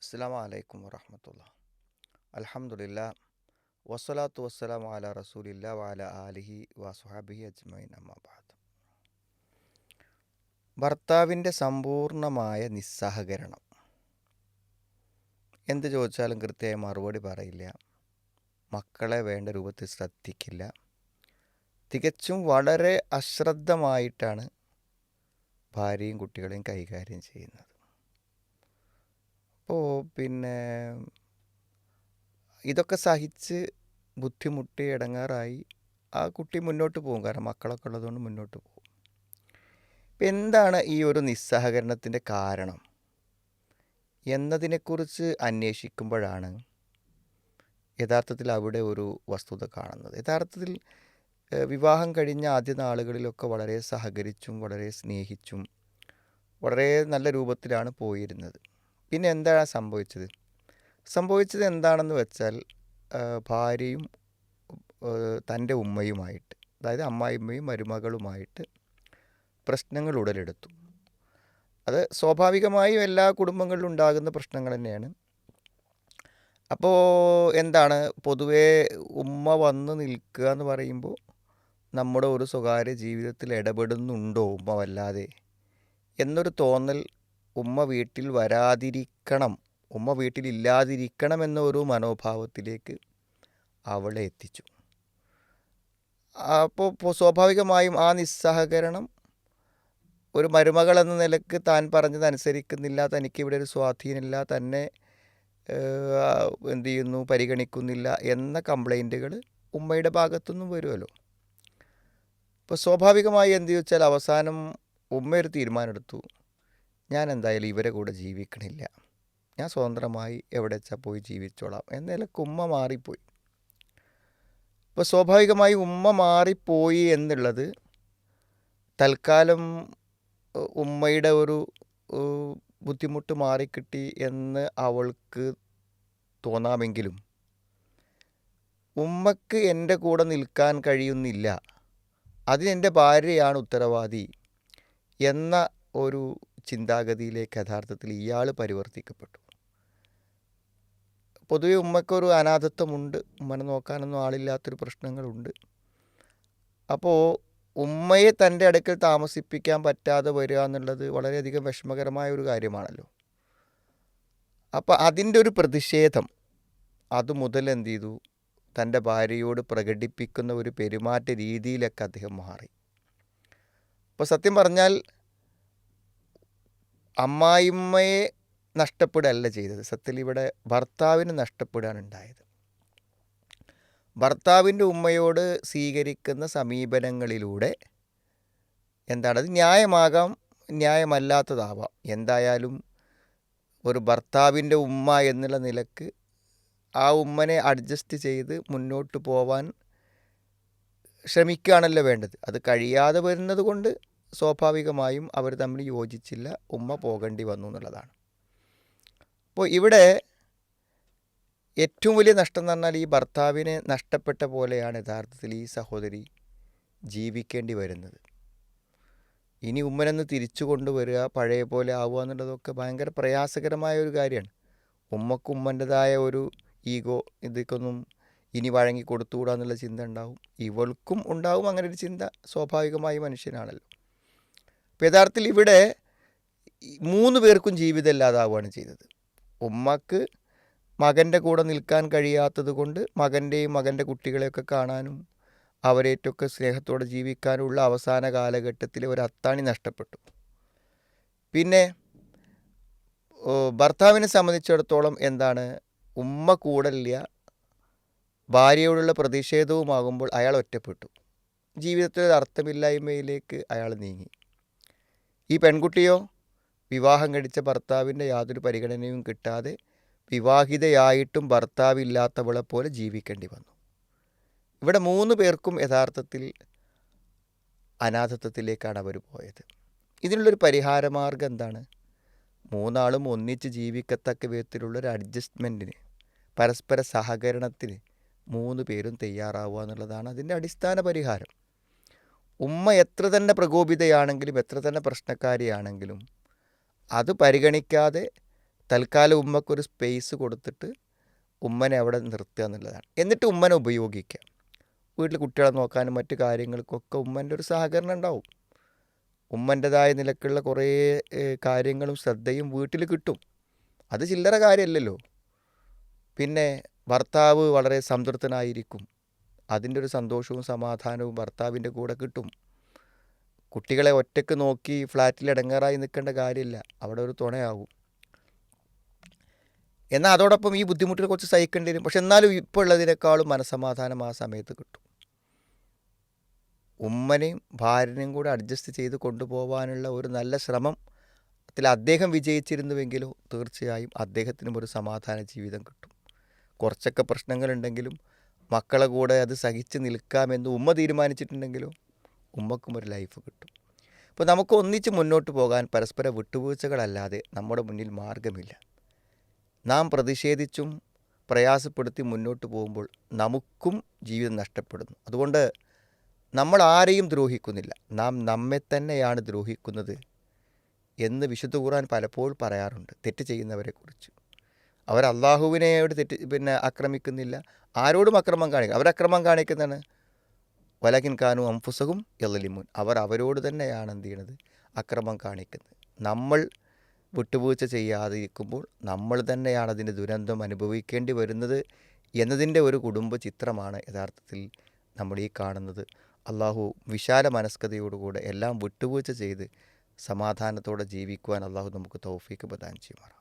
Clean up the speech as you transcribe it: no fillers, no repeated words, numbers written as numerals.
അസ്സലാമു അലൈക്കും വറഹ്മത്തുള്ളാഹി. അൽഹംദുലില്ലാ വസ്സലാത്തു വസ്സലാമു അലാ റസൂലില്ലാ വഅല ആലിഹി വസ്വഹാബിഹി അജ്മഈൻ അമ്മാ ബഅദ്. ഭർത്താവിൻ്റെ സമ്പൂർണ്ണമായ നിസ്സഹകരണം. എന്ത് ചോദിച്ചാലും കൃത്യമായി മറുപടി പറയില്ല. മക്കളെ വേണ്ട രൂപത്തിൽ ശ്രദ്ധിക്കില്ല. തികച്ചും വളരെ അശ്രദ്ധമായിട്ടാണ് ഭാര്യയും കുട്ടികളെയും കൈകാര്യം ചെയ്യുന്നത്. അപ്പോൾ ഇതൊക്കെ സഹിച്ച് ബുദ്ധിമുട്ടി ഇടങ്ങാറായി ആ കുട്ടി മുന്നോട്ട് പോകും. കാരണം മക്കളൊക്കെ ഉള്ളതുകൊണ്ട് മുന്നോട്ട് പോകും. ഇപ്പം എന്താണ് ഈ ഒരു നിസ്സഹകരണത്തിൻ്റെ കാരണം എന്നതിനെക്കുറിച്ച് അന്വേഷിക്കുമ്പോഴാണ് യഥാർത്ഥത്തിൽ അവിടെ ഒരു വസ്തുത കാണുന്നത്. യഥാർത്ഥത്തിൽ വിവാഹം കഴിഞ്ഞ ആദ്യ നാളുകളിലൊക്കെ വളരെ സഹകരിച്ചും വളരെ സ്നേഹിച്ചും വളരെ നല്ല രൂപത്തിലാണ് പോയിരുന്നത്. പിന്നെ എന്താണ് സംഭവിച്ചത് എന്താണെന്ന് വെച്ചാൽ ഭാര്യയും തൻ്റെ ഉമ്മയുമായിട്ട്, അതായത് അമ്മായിമ്മയും മരുമകളുമായിട്ട് പ്രശ്നങ്ങൾ ഉടലെടുത്തു. അത് സ്വാഭാവികമായും എല്ലാ കുടുംബങ്ങളിലും ഉണ്ടാകുന്ന പ്രശ്നങ്ങൾ തന്നെയാണ്. അപ്പോൾ എന്താണ്, പൊതുവേ ഉമ്മ വന്ന് നിൽക്കുക എന്ന് പറയുമ്പോൾ നമ്മുടെ ഒരു സ്വകാര്യ ജീവിതത്തിൽ ഇടപെടുന്നുണ്ടോ ഉമ്മ വല്ലാതെ എന്നൊരു തോന്നൽ, ഉമ്മ വീട്ടിൽ വരാതിരിക്കണം, ഉമ്മ വീട്ടിലില്ലാതിരിക്കണം എന്നൊരു മനോഭാവത്തിലേക്ക് അവളെ എത്തിച്ചു. അപ്പോൾ സ്വാഭാവികമായും ആ നിസ്സഹകരണം, ഒരു മരുമകൾ എന്ന നിലക്ക് താൻ പറഞ്ഞതനുസരിക്കുന്നില്ല, തനിക്കിവിടെ ഒരു സ്വാധീനമില്ല, തന്നെ എന്തു ചെയ്യുന്നു, പരിഗണിക്കുന്നില്ല എന്ന കംപ്ലൈൻറ്റുകൾ ഉമ്മയുടെ ഭാഗത്തുനിന്നും വരുമല്ലോ. ഇപ്പോൾ സ്വാഭാവികമായി എന്ത് ചോദിച്ചാൽ അവസാനം ഉമ്മ ഒരു തീരുമാനമെടുത്തു, ഞാൻ എന്തായാലും ഇവരെ കൂടെ ജീവിക്കണില്ല, ഞാൻ സ്വതന്ത്രമായി എവിടെ വെച്ചാൽ പോയി ജീവിച്ചോളാം എന്ന നിലക്ക് ഉമ്മ മാറിപ്പോയി. ഇപ്പോൾ സ്വാഭാവികമായി ഉമ്മ മാറിപ്പോയി എന്നുള്ളത് തൽക്കാലം ഉമ്മയുടെ ഒരു ബുദ്ധിമുട്ട് മാറിക്കിട്ടി എന്ന് അവൾക്ക് തോന്നാമെങ്കിലും ഉമ്മക്ക് എൻ്റെ കൂടെ നിൽക്കാൻ കഴിയുന്നില്ല, അതിനെൻ്റെ ഭാര്യയാണ് ഉത്തരവാദി എന്ന ഒരു ചിന്താഗതിയിലേക്ക് യഥാർത്ഥത്തിൽ ഇയാൾ പരിവർത്തിക്കപ്പെട്ടു. പൊതുവെ ഉമ്മക്കൊരു അനാഥത്വമുണ്ട്, ഉമ്മനെ നോക്കാനൊന്നും ആളില്ലാത്തൊരു പ്രശ്നങ്ങളുണ്ട്. അപ്പോൾ ഉമ്മയെ തൻ്റെ അടുക്കൽ താമസിപ്പിക്കാൻ പറ്റാതെ വരിക എന്നുള്ളത് വളരെയധികം വിഷമകരമായ ഒരു കാര്യമാണല്ലോ. അപ്പോൾ അതിൻ്റെ ഒരു പ്രതിഷേധം അതുമുതൽ എന്ത് ചെയ്തു, തൻ്റെ ഭാര്യയോട് പ്രകടിപ്പിക്കുന്ന ഒരു പെരുമാറ്റ രീതിയിലൊക്കെ അദ്ദേഹം മാറി. അപ്പോൾ സത്യം പറഞ്ഞാൽ അമ്മായിമ്മയെ നഷ്ടപ്പെടുകയല്ല ചെയ്തത്, സത്യത്തിൽ ഇവിടെ ഭർത്താവിന് നഷ്ടപ്പെടുകയാണ് ഉണ്ടായത്. ഭർത്താവിൻ്റെ ഉമ്മയോട് സ്വീകരിക്കുന്ന സമീപനങ്ങളിലൂടെ എന്താണ്, അത് ന്യായമാകാം, ന്യായമല്ലാത്തതാവാം, എന്തായാലും ഒരു ഭർത്താവിൻ്റെ ഉമ്മ എന്നുള്ള നിലക്ക് ആ ഉമ്മനെ അഡ്ജസ്റ്റ് ചെയ്ത് മുന്നോട്ട് പോവാൻ ശ്രമിക്കുകയാണല്ലോ വേണ്ടത്. അത് കഴിയാതെ വരുന്നത് കൊണ്ട് സ്വാഭാവികമായും അവർ തമ്മിൽ യോജിച്ചില്ല, ഉമ്മ പോകേണ്ടി വന്നു എന്നുള്ളതാണ്. അപ്പോൾ ഇവിടെ ഏറ്റവും വലിയ നഷ്ടം എന്ന് പറഞ്ഞാൽ ഈ ഭർത്താവിനെ നഷ്ടപ്പെട്ട പോലെയാണ് യഥാർത്ഥത്തിൽ ഈ സഹോദരി ജീവിക്കേണ്ടി വരുന്നത്. ഇനി ഉമ്മനെന്ന് തിരിച്ചു കൊണ്ടുവരിക, പഴയ പോലെ ആവുക എന്നുള്ളതൊക്കെ ഭയങ്കര പ്രയാസകരമായ ഒരു കാര്യമാണ്. ഉമ്മക്ക് ഉമ്മൻ്റെതായ ഒരു ഈഗോ, ഇതൊക്കൊന്നും ഇനി വഴങ്ങി കൊടുത്തുകൂടാ എന്നുള്ള ചിന്ത ഉണ്ടാവും, ഇവൾക്കും ഉണ്ടാവും അങ്ങനെ ഒരു ചിന്ത, സ്വാഭാവികമായി മനുഷ്യനാണല്ലോ. അപ്പോൾ യഥാർത്ഥത്തിൽ ഇവിടെ 3 പേർക്കും ജീവിതം ഇല്ലാതാവുകയാണ് ചെയ്തത്. ഉമ്മക്ക് മകൻ്റെ കൂടെ നിൽക്കാൻ കഴിയാത്തത് കൊണ്ട് മകൻ്റെയും മകൻ്റെ കുട്ടികളെയൊക്കെ കാണാനും അവരേറ്റൊക്കെ സ്നേഹത്തോടെ ജീവിക്കാനുള്ള അവസാന കാലഘട്ടത്തിൽ ഒരു അത്താണി നഷ്ടപ്പെട്ടു. പിന്നെ ഭർത്താവിനെ സംബന്ധിച്ചിടത്തോളം എന്താണ്, ഉമ്മ കൂടല്ല, ഭാര്യയോടുള്ള പ്രതിഷേധവുമാകുമ്പോൾ അയാൾ ഒറ്റപ്പെട്ടു, ജീവിതത്തിൽ അർത്ഥമില്ലായ്മയിലേക്ക് അയാൾ നീങ്ങി. ഈ പെൺകുട്ടിയോ വിവാഹം കഴിച്ച ഭർത്താവിൻ്റെ യാതൊരു പരിഗണനയും കിട്ടാതെ വിവാഹിതയായിട്ടും ഭർത്താവില്ലാത്തവളെ പോലെ ജീവിക്കേണ്ടി വന്നു. ഇവിടെ 3 പേർക്കും യഥാർത്ഥത്തിൽ അനാഥത്വത്തിലേക്കാണ് അവർ പോയത്. ഇതിനുള്ളൊരു പരിഹാരമാർഗം എന്താണ്, 3 ആളും ഒന്നിച്ച് ജീവിക്കത്തക്ക വിധത്തിലുള്ളൊരു അഡ്ജസ്റ്റ്മെൻറ്റിന്, പരസ്പര സഹകരണത്തിന് 3 പേരും തയ്യാറാവുക എന്നുള്ളതാണ് അതിൻ്റെ അടിസ്ഥാന പരിഹാരം. ഉമ്മ എത്ര തന്നെ പ്രകോപിതയാണെങ്കിലും എത്ര തന്നെ പ്രശ്നക്കാരിയാണെങ്കിലും അത് പരിഗണിക്കാതെ തൽക്കാലം ഉമ്മക്കൊരു സ്പേസ് കൊടുത്തിട്ട് ഉമ്മനെ അവിടെ നിർത്തുക എന്നുള്ളതാണ്. എന്നിട്ട് ഉമ്മനെ ഉപയോഗിക്കുക. വീട്ടിൽ കുട്ടികളെ നോക്കാനും മറ്റു കാര്യങ്ങൾക്കൊക്കെ ഉമ്മൻ്റെ ഒരു സഹകരണം ഉണ്ടാവും. ഉമ്മൻ്റെതായ നിലക്കുള്ള കുറേ കാര്യങ്ങളും ശ്രദ്ധയും വീട്ടിൽ കിട്ടും. അത് ചില്ലറ കാര്യമല്ലല്ലോ. പിന്നെ ഭർത്താവ് വളരെ സംതൃപ്തനായിരിക്കും. അതിൻ്റെ ഒരു സന്തോഷവും സമാധാനവും ഭർത്താവിൻ്റെ കൂടെ കിട്ടും. കുട്ടികളെ ഒറ്റയ്ക്ക് നോക്കി ഫ്ലാറ്റിൽ ഇടങ്ങാറായി നിൽക്കേണ്ട കാര്യമില്ല, അവിടെ ഒരു തുണയാവും. എന്നാൽ അതോടൊപ്പം ഈ ബുദ്ധിമുട്ടുകൾ കുറച്ച് സഹിക്കേണ്ടി വരും. പക്ഷെ എന്നാലും ഇപ്പോൾ ഉള്ളതിനേക്കാളും മനസ്സമാധാനം ആ സമയത്ത് കിട്ടും. ഉമ്മനെയും ഭാര്യനെയും കൂടെ അഡ്ജസ്റ്റ് ചെയ്ത് കൊണ്ടുപോകാനുള്ള ഒരു നല്ല ശ്രമത്തിൽ അദ്ദേഹം വിജയിച്ചിരുന്നുവെങ്കിലോ തീർച്ചയായും അദ്ദേഹത്തിനും ഒരു സമാധാന ജീവിതം കിട്ടും. കുറച്ചൊക്കെ പ്രശ്നങ്ങളുണ്ടെങ്കിലും മക്കളെ കൂടെ അത് സഹിച്ച് നിൽക്കാമെന്ന് ഉമ്മ തീരുമാനിച്ചിട്ടുണ്ടെങ്കിലോ ഉമ്മക്കും ഒരു ലൈഫ് കിട്ടും. അപ്പോൾ നമുക്ക് ഒന്നിച്ച് മുന്നോട്ട് പോകാൻ പരസ്പര വിട്ടുവീഴ്ചകളല്ലാതെ നമ്മുടെ മുന്നിൽ മാർഗമില്ല. നാം പ്രതിഷേധിച്ചും പ്രയാസപ്പെടുത്തി മുന്നോട്ട് പോകുമ്പോൾ നമുക്കും ജീവിതം നഷ്ടപ്പെടുന്നു. അതുകൊണ്ട് നമ്മൾ ആരെയും ദ്രോഹിക്കുന്നില്ല, നാം നമ്മെ തന്നെയാണ് ദ്രോഹിക്കുന്നത് എന്ന് വിശുദ്ധ ഖുർആൻ പലപ്പോഴും പറയാറുണ്ട് തെറ്റ് ചെയ്യുന്നവരെക്കുറിച്ച്. അവർ അള്ളാഹുവിനെയോട് ആക്രമിക്കുന്നില്ല, ആരോടും അക്രമം കാണിക്കുക. അവരക്രമം കാണിക്കുന്നതാണ് വലകിൻ കാനു അംഫുസഹും യളിമുൻ. അവർ അവരോട് തന്നെയാണ് എന്ത് ചെയ്യണത്, അക്രമം കാണിക്കുന്നത്. നമ്മൾ വിട്ടുവീഴ്ച ചെയ്യാതിരിക്കുമ്പോൾ നമ്മൾ തന്നെയാണ് അതിൻ്റെ ദുരന്തം അനുഭവിക്കേണ്ടി വരുന്നത് എന്നതിൻ്റെ ഒരു കുടുംബ ചിത്രമാണ് യഥാർത്ഥത്തിൽ നമ്മൾ ഈ കാണുന്നത്. അള്ളാഹു വിശാല മനസ്കതയോടുകൂടെ എല്ലാം വിട്ടുവീഴ്ച ചെയ്ത് സമാധാനത്തോടെ ജീവിക്കുവാൻ അള്ളാഹു നമുക്ക് തൗഫീക്ക് പ്രദാനം ചെയ്യുമാറാം.